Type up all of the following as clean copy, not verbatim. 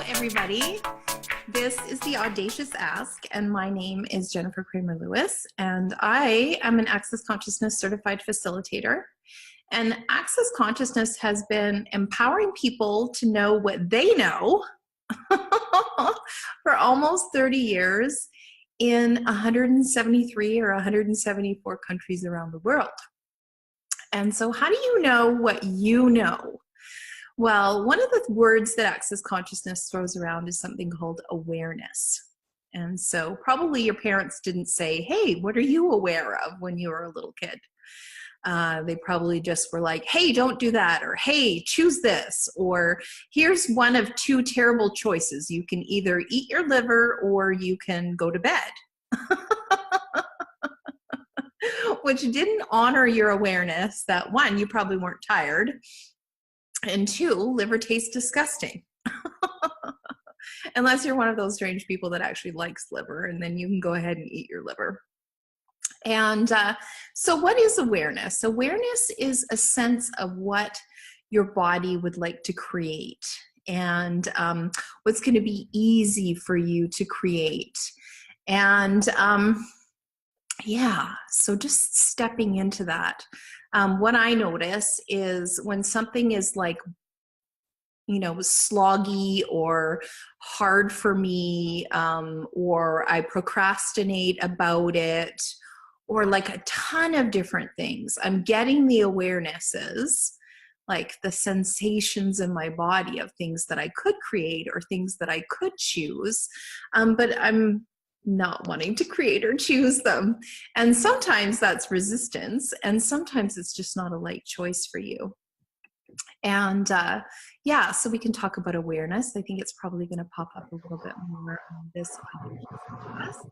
everybody. This is the Audacious Ask, and my name is Jennifer Cramer Lewis, and I am an Access Consciousness certified facilitator. And Access Consciousness has been empowering people to know what they know for almost 30 years in 173 or 174 countries around the world. And so how do you know what you know? Well, one of the words that Access Consciousness throws around is something called awareness. And so probably your parents didn't say, hey, what are you aware of when you were a little kid? They probably just were like, hey, don't do that, or hey, choose this, or here's one of two terrible choices. You can either eat your liver or you can go to bed. Which didn't honor your awareness that one, you probably weren't tired, and two, liver tastes disgusting. Unless you're one of those strange people that actually likes liver, and then you can go ahead and eat your liver. And so what is awareness? Awareness is a sense of what your body would like to create, and what's going to be easy for you to create. And yeah, so just stepping into that. What I notice is when something is like, you know, sloggy or hard for me, or I procrastinate about it, or like a ton of different things, I'm getting the awarenesses, like the sensations in my body of things that I could create or things that I could choose, but I'm not wanting to create or choose them. And sometimes that's resistance, and sometimes it's just not a light choice for you. And yeah, so we can talk about awareness. I think it's probably going to pop up a little bit more on this class.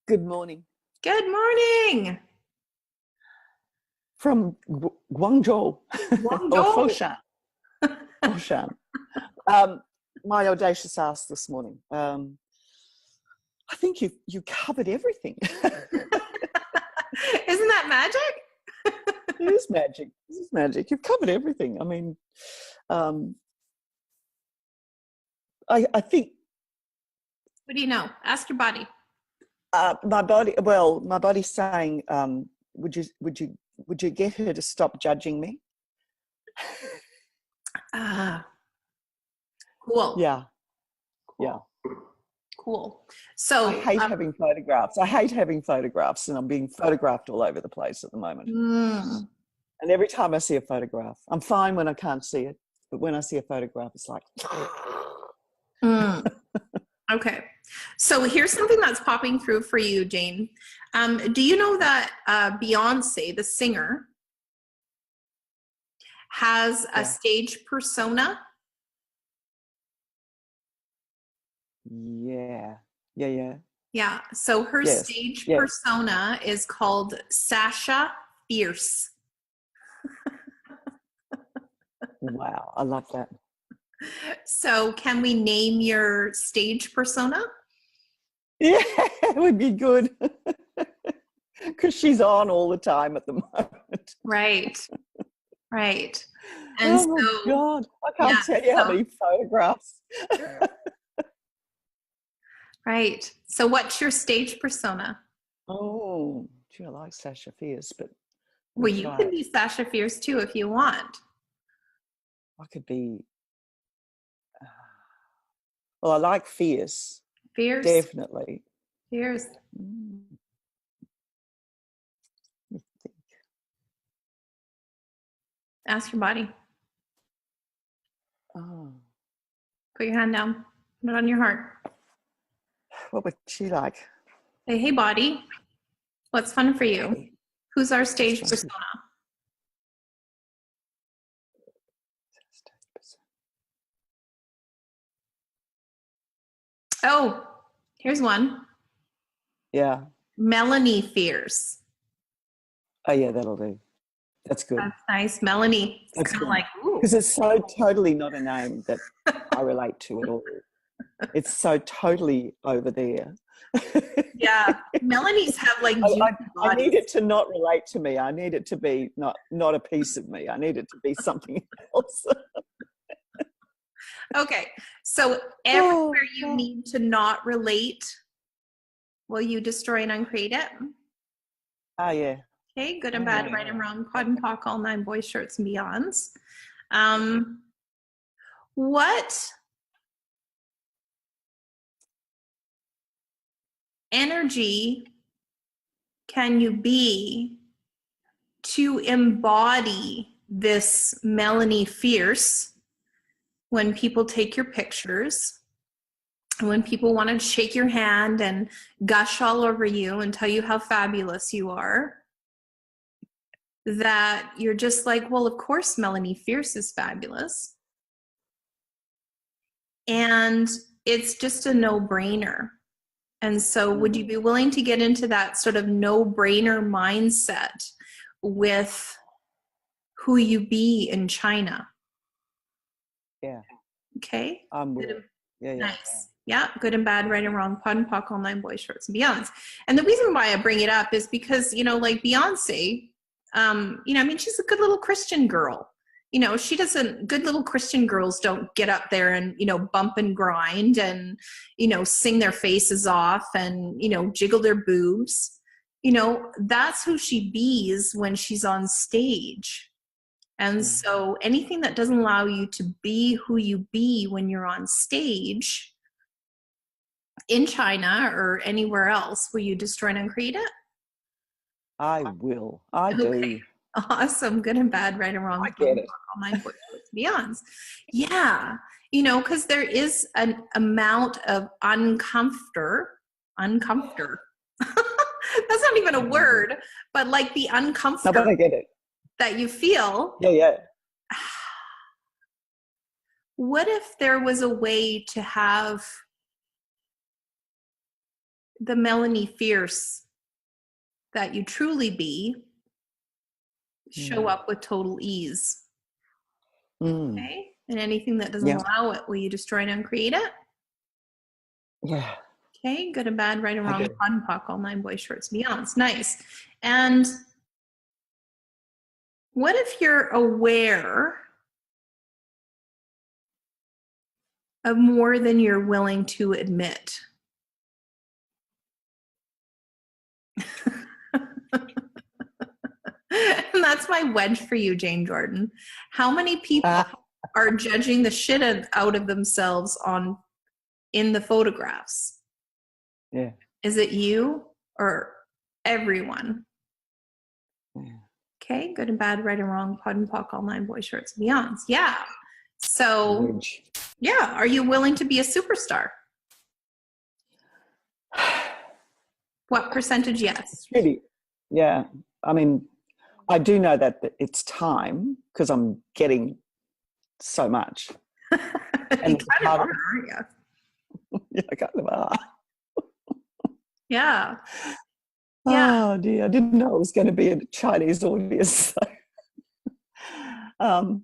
Good morning. Good morning. From Guangzhou. Or Foshan. Foshan. My audacious ask this morning. I think you covered everything. Isn't that magic? It is magic. This is magic. You've covered everything. I mean, I think. What do you know? Ask your body. My body's saying, would you get her to stop judging me? Cool. Yeah. Cool. Yeah. Cool. So I hate having photographs. I hate having photographs, and I'm being photographed all over the place at the moment. And every time I see a photograph, I'm fine when I can't see it, but when I see a photograph, it's like. Okay. So here's something that's popping through for you, Jane. Do you know that Beyonce, the singer, has a stage persona? Yeah. Yeah. So her stage persona is called Sasha Fierce. Wow. I love that. So can we name your stage persona? Yeah, it would be good. Because she's on all the time at the moment. Right. And oh my God. I can't tell you how many photographs. Right. So what's your stage persona? Oh, gee, I like Sasha Fierce, but. Well, you can be Sasha Fierce too if you want. I could be. Well, I like fierce. Fierce. Definitely. Fierce. Ask your body. Oh. Put your hand down. Put it on your heart. What would she like? Say, hey, body. What's fun for you? Hey. Who's our stage persona? Oh, here's one. Yeah. Melanie Fierce. Oh, yeah, that'll do. That's good. That's nice. Melanie. It's kind of like, ooh. Because it's so totally not a name that I relate to at all. It's so totally over there. Yeah. Melanies have like juicy I need bodies. it to not relate to me. I need it to be not a piece of me. I need it to be something else. Okay. So everywhere you need to not relate, will you destroy and uncreate it? Oh, yeah. Okay. Good and bad, right and wrong, pod and pock, all 9 boys, shirts, and beyonds. What energy can you be to embody this Melanie Fierce when people take your pictures, when people want to shake your hand and gush all over you and tell you how fabulous you are, that you're just like, well, of course Melanie Fierce is fabulous. And it's just a no-brainer. And so would you be willing to get into that sort of no-brainer mindset with who you be in China? Yeah. Okay. Yeah. Nice. Yeah. Good and bad, right and wrong, pod and pock, all 9 boys, shorts, and beyonds. And the reason why I bring it up is because, like Beyonce, I mean, she's a good little Christian girl. Good little Christian girls don't get up there and, bump and grind and, sing their faces off and, jiggle their boobs. That's who she bees when she's on stage. And so anything that doesn't allow you to be who you be when you're on stage in China or anywhere else, will you destroy and uncreate it? I will. I do. Awesome. Good and bad, right and wrong. I get it. All 9 boys, beyonds. Yeah. Because there is an amount of uncomfort. That's not even a word, but like the uncomfort. No, but I get it. That you feel. Yeah. What if there was a way to have the Melanie Fierce that you truly be show up with total ease? Okay. And anything that doesn't allow it, will you destroy and uncreate it? Yeah. Okay. Good and bad, right and wrong, pod and pock, all 9 boys, shorts, and beyonds. Nice. And what if you're aware of more than you're willing to admit? And that's my wedge for you, Jane Jordan. How many people are judging the shit out of themselves in the photographs? Yeah. Is it you or everyone? Yeah. Okay, good and bad, right and wrong, pod and pock, all 9 boys, shorts, and beyonds. Yeah. So, yeah, are you willing to be a superstar? What percentage? Yes. Really? Yeah. I mean, I do know that it's time because I'm getting so much. And you kind of are, aren't you? Yeah, I kind of are. Yeah. Oh dear, I didn't know it was going to be a Chinese audience. So.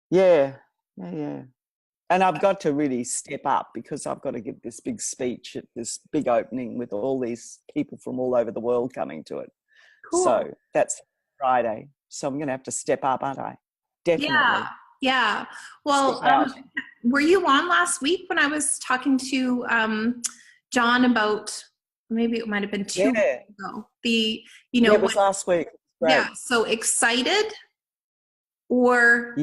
Yeah. And I've got to really step up because I've got to give this big speech at this big opening with all these people from all over the world coming to it. Cool. So that's Friday. So I'm going to have to step up, aren't I? Definitely. Yeah. Well, were you on last week when I was talking to John about, maybe it might have been 2 weeks ago. It was last week. Great. Yeah. So excited or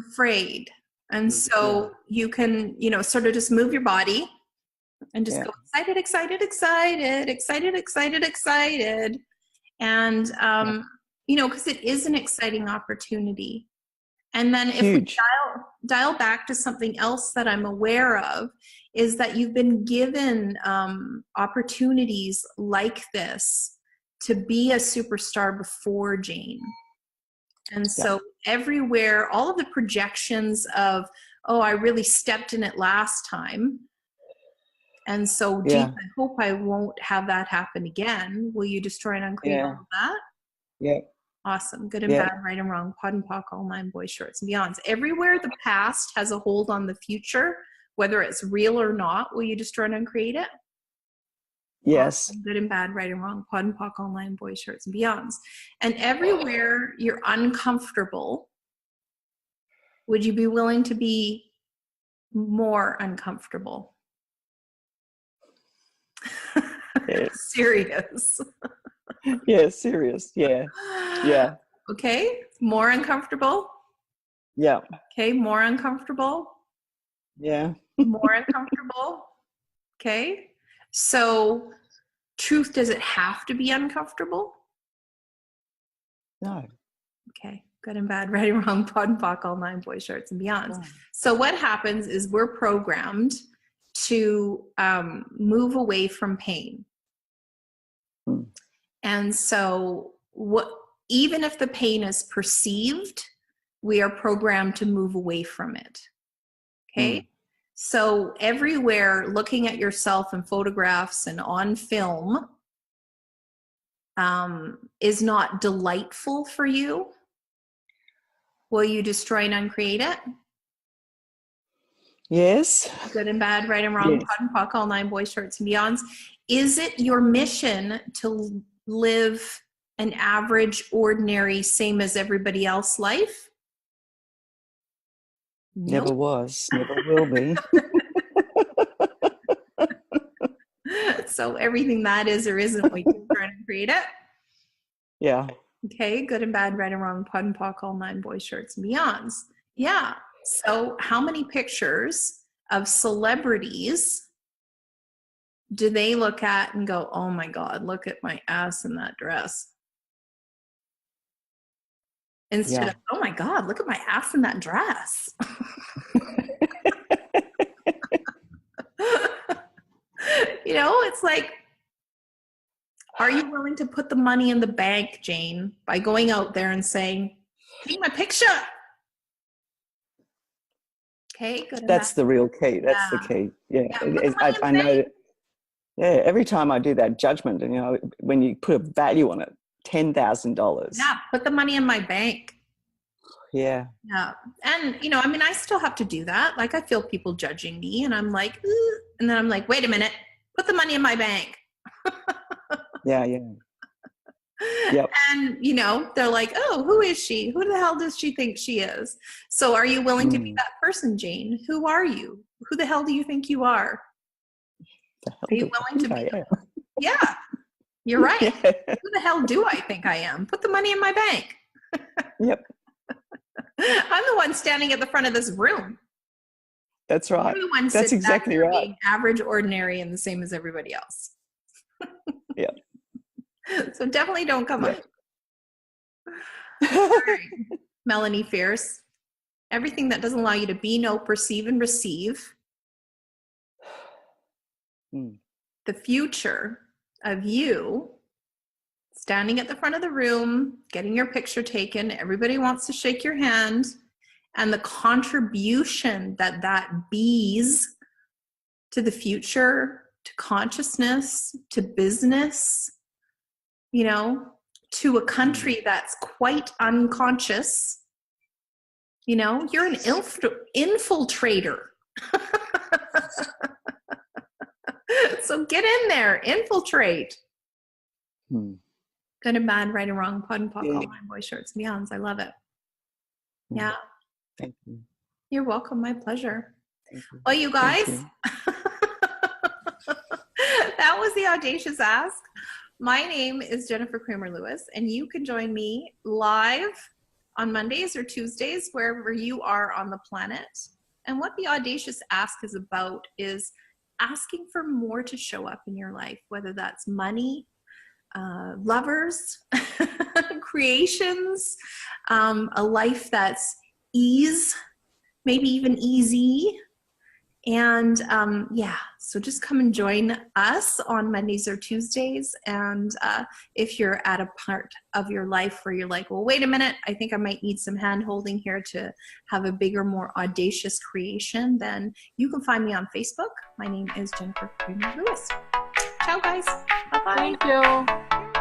afraid. And so you can, sort of just move your body and just go excited, excited, excited, excited, excited, excited. And, because it is an exciting opportunity. And then if we dial back to something else that I'm aware of, is that you've been given opportunities like this to be a superstar before, Jane. And so everywhere, all of the projections of, oh, I really stepped in it last time. And so, geez, I hope I won't have that happen again. Will you destroy and uncreate all of that? Yeah. Awesome. Good and bad, right and wrong, pod and pock, all 9 boys, shorts, and beyonds. Everywhere the past has a hold on the future, whether it's real or not, will you destroy and uncreate it? Yes. Awesome. Good and bad, right and wrong, pod and poc, online, boys, shirts, and beyonds. And everywhere you're uncomfortable, would you be willing to be more uncomfortable? Yes. Serious. Yeah, serious. Yeah. Yeah. Okay, more uncomfortable. Yeah. Okay, more uncomfortable. Yeah. More uncomfortable. Okay, so truth, does it have to be uncomfortable? No. Okay, good and bad, right and wrong, pod and poc, all nine, boys, shirts, and beyonds. No. So what happens is we're programmed to move away from pain. And so even if the pain is perceived, we are programmed to move away from it. Okay? So everywhere looking at yourself in photographs and on film is not delightful for you, will you destroy and uncreate it? Yes. Good and bad, right and wrong, Yes. pod and poc, all nine, boys, shirts, and beyonds. Is it your mission to live an average, ordinary, same as everybody else life? Never Nope. was, never will be. So everything that is or isn't, we can try and create it. Yeah. Okay, good and bad, right and wrong, pod and poc, all nine, boys, shirts, and beyonds. Yeah. So how many pictures of celebrities do they look at and go, oh my God, look at my ass in that dress? Instead of, oh my God, look at my ass in that dress. You know, it's like, are you willing to put the money in the bank, Jane, by going out there and saying, take my picture? Okay, good. That's the real key. That's the key. Yeah. I know. Yeah. Every time I do that judgment, and, you know, when you put a value on it, $10,000. Yeah. Put the money in my bank. Yeah. Yeah. And, you know, I mean, I still have to do that. Like, I feel people judging me and I'm like, ooh, and then I'm like, wait a minute, put the money in my bank. Yeah. Yeah. Yep. And, you know, they're like, oh, who is she? Who the hell does she think she is? So are you willing to be that person, Jane? Who are you? Who the hell do you think you are? Are you willing to be? Yeah, you're right. Yeah. Who the hell do I think I am? Put the money in my bank. Yep. I'm the one standing at the front of this room. That's right. You're the one That's exactly right. Being average, ordinary, and the same as everybody else. Yeah. So definitely don't come up. All right. Melanie Fierce. Everything that doesn't allow you to be, know, perceive, and receive. The future of you standing at the front of the room, getting your picture taken. Everybody wants to shake your hand. And the contribution that bees to the future, to consciousness, to business, you know, to a country that's quite unconscious. You know, you're an infiltrator. So get in there, infiltrate. Good and bad, right and wrong, pod and poc, all nine, boys, shirts, and beyonds. I love it. Yeah. Thank you. You're welcome. My pleasure. Well, you guys, that was the Audacious Ask. My name is Jennifer Cramer Lewis, and you can join me live on Mondays or Tuesdays, wherever you are on the planet. And what the Audacious Ask is about is asking for more to show up in your life, whether that's money, lovers, creations, a life that's ease, maybe even easy. And yeah, so just come and join us on Mondays or Tuesdays. And if you're at a part of your life where you're like, well, wait a minute, I think I might need some hand holding here to have a bigger, more audacious creation, then you can find me on Facebook. My name is Jennifer Cramer Lewis. Ciao, guys. Bye-bye. Thank you.